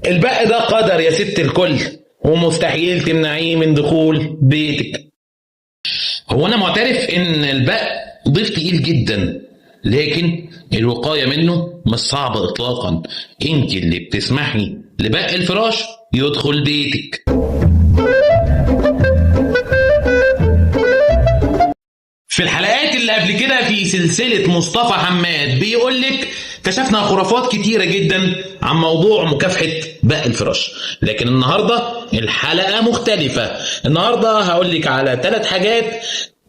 البق ده قدر يا ست الكل، ومستحيل تمنعيه من دخول بيتك. هو انا معترف ان البق ضيف تقيل جدا، لكن الوقاية منه مش صعبة اطلاقا. انت اللي بتسمحي لبق الفراش يدخل بيتك. في الحلقات اللي قبل كده في سلسلة مصطفى حماد بيقولك كشفنا خرافات كتيرة جدا عن موضوع مكافحة بق الفراش، لكن النهاردة الحلقة مختلفة. النهاردة هقولك على 3 حاجات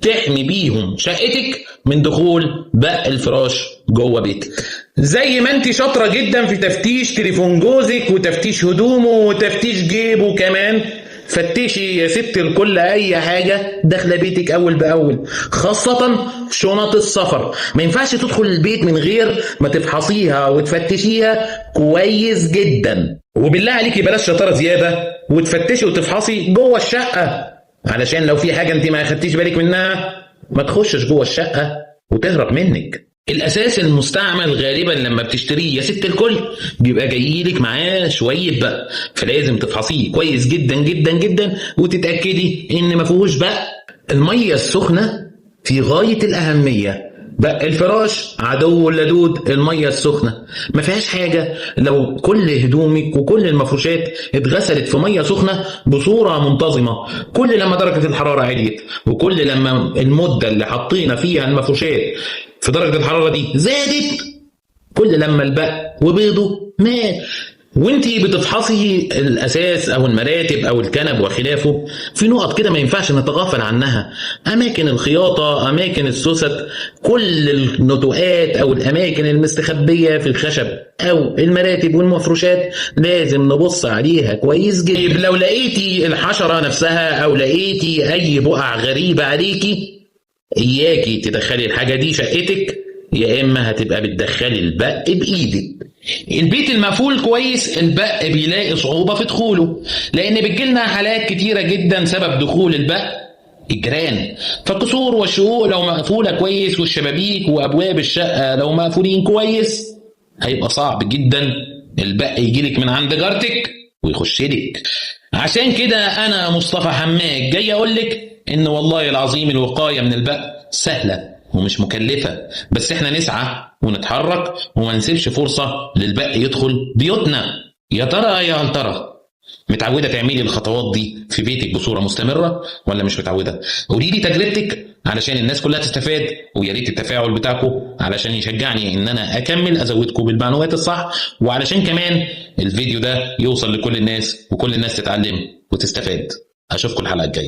تحمي بيهم شقتك من دخول بق الفراش جوه بيتك. زي ما انت شاطرة جدا في تفتيش تليفون جوزك وتفتيش هدومه وتفتيش جيبه، كمان فتشي يا ست الكل اي حاجة داخلة بيتك اول باول، خاصة شنط السفر. ما ينفعش تدخل البيت من غير ما تفحصيها وتفتشيها كويس جدا. وبالله عليكي بلاش شطارة زيادة وتفتشي وتفحصي جوه الشقة، علشان لو في حاجة انت ما اخدتيش بالك منها ما تخشش جوه الشقة وتهرب منك. الاساس المستعمل غالبا لما بتشتريه يا ست الكل بيبقى جايلك معاه شويه بق، فلازم تفحصيه كويس جدا جدا جدا وتتاكدي ان ما فيهوش بق. الميه السخنه في غايه الاهميه. بق الفراش عدو اللدود الميه السخنه، ما فيهاش حاجه لو كل هدومك وكل المفروشات اتغسلت في ميه سخنه بصوره منتظمه. كل لما درجه الحراره عليت وكل لما المده اللي حطينا فيها المفروشات في درجة الحرارة دي زادت، كل لما البق وبيضه مات. وانتي بتفحصي الاساس او المراتب او الكنب وخلافه، في نقط كده ما ينفعش نتغافل عنها. اماكن الخياطة، اماكن السوست، كل النتوءات او الاماكن المستخبية في الخشب او المراتب والمفروشات لازم نبص عليها كويس جدا. لو لقيتي الحشرة نفسها او لقيتي اي بقع غريبة عليكي، اياكي تدخلي الحاجة دي شقتك، يا اما هتبقى بتدخلي البق بايدك. البيت المقفول كويس البق بيلاقي صعوبة في دخوله، لان بتجيلنا حالات كتيرة جدا سبب دخول البق الجيران. فالكسور والشقوق لو مقفولة كويس والشبابيك وابواب الشقة لو مقفولين كويس، هيبقى صعب جدا البق يجيلك من عند جارتك ويخشلك. عشان كده انا مصطفى حماد جاي اقولك ان والله العظيم الوقاية من البق سهلة ومش مكلفة، بس احنا نسعى ونتحرك وما نسيبش فرصة للبق يدخل بيوتنا. يا ترى يا هل ترى متعودة تعملي الخطوات دي في بيتك بصورة مستمرة ولا مش متعودة؟ قولي لي تجربتك علشان الناس كلها تستفاد، ويا ريت التفاعل بتاعكم علشان يشجعني ان انا اكمل ازودكم بالمعلومات الصح، وعلشان كمان الفيديو ده يوصل لكل الناس وكل الناس تتعلم وتستفاد. اشوفكم الحلقة الجاية.